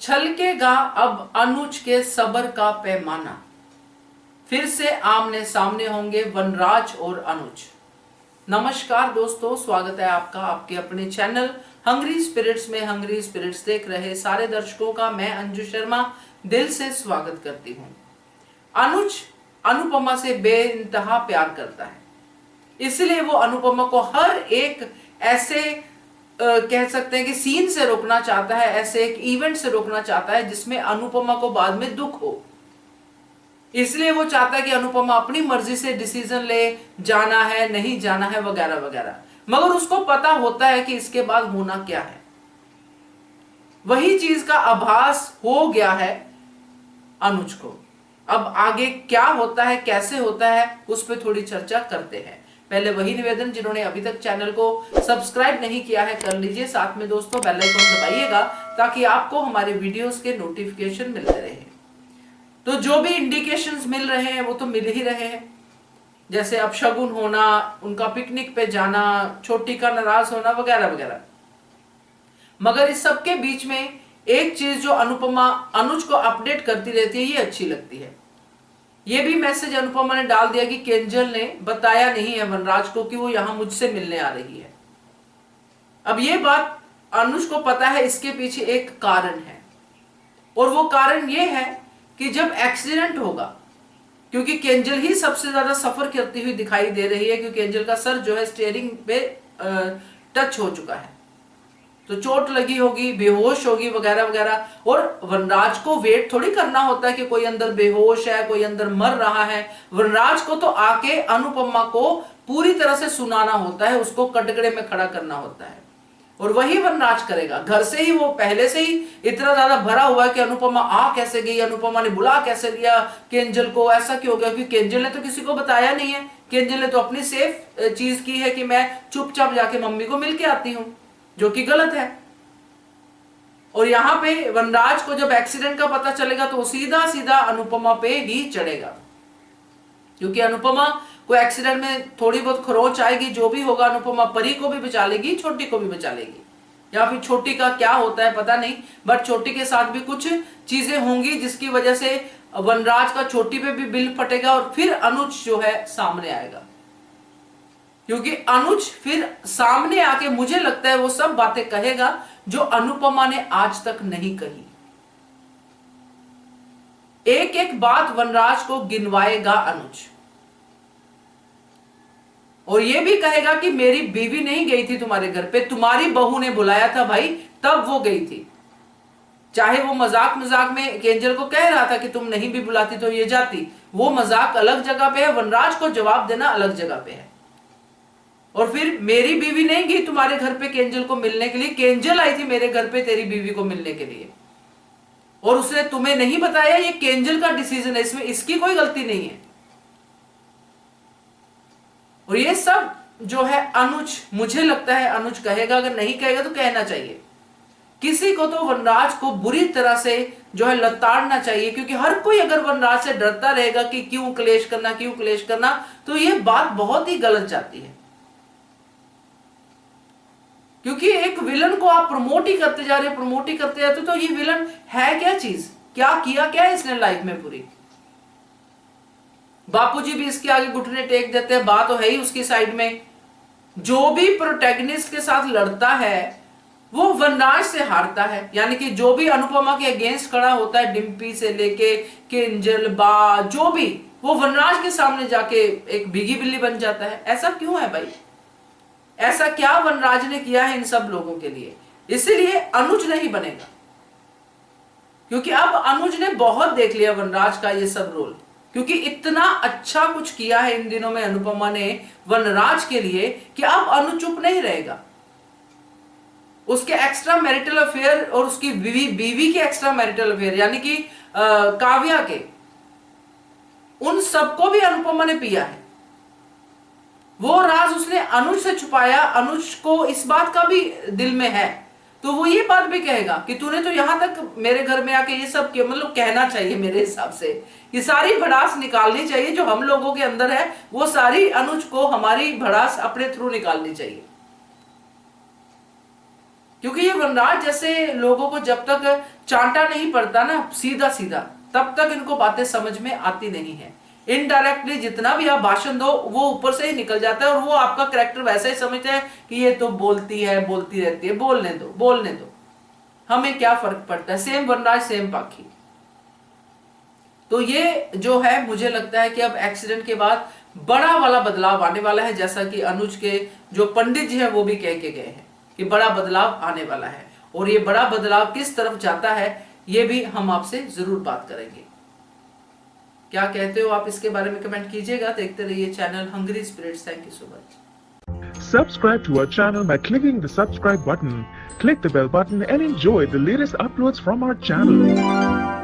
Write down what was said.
छलकेगा अब अनुज के सब्र का पैमाना, फिर से आमने सामने होंगे वनराज और अनुज। नमस्कार दोस्तों, स्वागत है आपका आपके अपने चैनल हंग्री स्पिरिट्स में। हंग्री स्पिरिट्स देख रहे सारे दर्शकों का मैं अंजू शर्मा दिल से स्वागत करती हूँ। अनुज अनुपमा से बेइंतहा प्यार करता है, इसलिए वो अनुपमा को हर एक ऐसे कह सकते हैं कि सीन से रोकना चाहता है, ऐसे एक इवेंट से रोकना चाहता है जिसमें अनुपमा को बाद में दुख हो। इसलिए वो चाहता है कि अनुपमा अपनी मर्जी से डिसीजन ले, जाना है नहीं जाना है वगैरह वगैरह। मगर उसको पता होता है कि इसके बाद होना क्या है। वही चीज का आभास हो गया है अनुज को। अब आगे क्या होता है, कैसे होता है, उस पर थोड़ी चर्चा करते हैं। पहले वही निवेदन, जिन्होंने अभी तक चैनल को सब्सक्राइब नहीं किया है कर लीजिए, साथ में दोस्तों बेल आइकन दबाइएगा ताकि आपको हमारे वीडियोस के नोटिफिकेशन मिलते रहे। तो जो भी इंडिकेशंस मिल रहे हैं वो तो मिल ही रहे हैं, जैसे अपशगुन होना, उनका पिकनिक पे जाना, छोटी का नाराज होना वगैरह वगैरह। मगर इस सबके बीच में एक चीज जो अनुपमा अनुज को अपडेट करती रहती है, ये अच्छी लगती है। ये भी मैसेज अनुपमा ने डाल दिया कि केंजल ने बताया नहीं है वनराज को कि वो यहां मुझसे मिलने आ रही है। अब ये बात अनुज को पता है, इसके पीछे एक कारण है, और वो कारण ये है कि जब एक्सीडेंट होगा, क्योंकि केंजल ही सबसे ज्यादा सफर करती हुई दिखाई दे रही है, क्योंकि केंजल का सर जो है स्टीयरिंग पे टच हो चुका है, तो चोट लगी होगी, बेहोश होगी वगैरह वगैरह। और वनराज को वेट थोड़ी करना होता है कि कोई अंदर बेहोश है, कोई अंदर मर रहा है। वनराज को तो आके अनुपमा को पूरी तरह से सुनाना होता है, उसको कटघरे में खड़ा करना होता है, और वही वनराज करेगा। घर से ही वो पहले से ही इतना ज्यादा भरा हुआ है कि अनुपमा आ कैसे गई, अनुपमा ने बुला कैसे लिया केंजल को, ऐसा क्यों हो गया, क्योंकि केंजल ने तो किसी को बताया नहीं है। केंजल ने तो अपनी सेफ चीज की है कि मैं चुपचाप जाके मम्मी को मिल के आती हूं, जो कि गलत है। और यहां पे वनराज को जब एक्सीडेंट का पता चलेगा तो सीधा सीधा अनुपमा पे ही चढ़ेगा, क्योंकि अनुपमा को एक्सीडेंट में थोड़ी बहुत खरोच आएगी। जो भी होगा अनुपमा परी को भी बचा लेगी, छोटी को भी बचा लेगी, या फिर छोटी का क्या होता है पता नहीं, बट छोटी के साथ भी कुछ चीजें होंगी जिसकी वजह से वनराज का छोटी पे भी बिल फटेगा, और फिर अनुज जो है सामने आएगा। क्योंकि अनुज फिर सामने आके मुझे लगता है वो सब बातें कहेगा जो अनुपमा ने आज तक नहीं कही। एक एक बात वनराज को गिनवाएगा अनुज, और ये भी कहेगा कि मेरी बीवी नहीं गई थी तुम्हारे घर पे, तुम्हारी बहू ने बुलाया था भाई, तब वो गई थी। चाहे वो मजाक मजाक में केंजल को कह रहा था कि तुम नहीं भी बुलाती तो ये जाती, वो मजाक अलग जगह पे है, वनराज को जवाब देना अलग जगह पे है। और फिर मेरी बीवी नहीं गई तुम्हारे घर पे केंजल को मिलने के लिए, केंजल आई थी मेरे घर पे तेरी बीवी को मिलने के लिए, और उसने तुम्हें नहीं बताया। ये केंजल का डिसीजन है, इसमें इसकी कोई गलती नहीं है। और ये सब जो है अनुज, मुझे लगता है अनुज कहेगा, अगर नहीं कहेगा तो कहना चाहिए। किसी को तो वनराज को बुरी तरह से जो है लताड़ना चाहिए, क्योंकि हर कोई अगर वनराज से डरता रहेगा कि क्यों क्लेश करना, क्यों क्लेश करना, तो ये बात बहुत ही गलत जाती है। क्योंकि एक विलन को आप प्रमोट ही करते जा रहे हो, प्रमोट ही करते जाते हो, तो ये विलन है क्या चीज, क्या किया क्या है इसने लाइफ में पूरी। बापूजी भी इसके आगे घुटने टेक देते हैं, बात तो है ही उसकी साइड में। जो भी प्रोटैगनिस्ट के साथ लड़ता है वो वनराज से हारता है, यानी कि जो भी अनुपमा के अगेंस्ट खड़ा होता है, डिम्पी से लेके केंजल बा, जो भी, वो वनराज के सामने जाके एक भीगी बिल्ली बन जाता है। ऐसा क्यों है भाई, ऐसा क्या वनराज ने किया है इन सब लोगों के लिए? इसीलिए अनुज नहीं बनेगा, क्योंकि अब अनुज ने बहुत देख लिया वनराज का ये सब रोल, क्योंकि इतना अच्छा कुछ किया है इन दिनों में अनुपमा ने वनराज के लिए कि अब अनुज चुप नहीं रहेगा। उसके एक्स्ट्रा मैरिटल अफेयर और उसकी बीवी के एक्स्ट्रा मैरिटल अफेयर, यानी कि काव्या के, उन सबको भी अनुपमा ने पिया है। वो राज उसने अनुज से छुपाया, अनुज को इस बात का भी दिल में है, तो वो ये बात भी कहेगा कि तूने तो यहां तक मेरे घर में आके ये सब किया। मतलब कहना चाहिए मेरे हिसाब से ये सारी भड़ास निकालनी चाहिए जो हम लोगों के अंदर है, वो सारी अनुज को हमारी भड़ास अपने थ्रू निकालनी चाहिए। क्योंकि ये वनराज जैसे लोगों को जब तक चांटा नहीं पड़ता ना सीधा सीधा, तब तक इनको बातें समझ में आती नहीं है। इनडायरेक्टली जितना भी आप भाषण दो वो ऊपर से ही निकल जाता है, और वो आपका कैरेक्टर वैसा ही समझते हैं कि ये तो बोलती है, बोलती रहती है, बोलने दो बोलने दो, हमें क्या फर्क पड़ता है। सेम वनराज सेम पाखी। तो ये जो है मुझे लगता है कि अब एक्सीडेंट के बाद बड़ा वाला बदलाव आने वाला है, जैसा कि अनुज के जो पंडित जी हैं वो भी कह के गए हैं कि बड़ा बदलाव आने वाला है। और ये बड़ा बदलाव किस तरफ जाता है ये भी हम आपसे जरूर बात करेंगे। क्या कहते हो आप इसके बारे में कमेंट कीजिएगा। देखते रहिए channel hungry spirits. Thank you so much. Subscribe to our channel by clicking the subscribe button. Click the bell button and enjoy the latest uploads from our channel.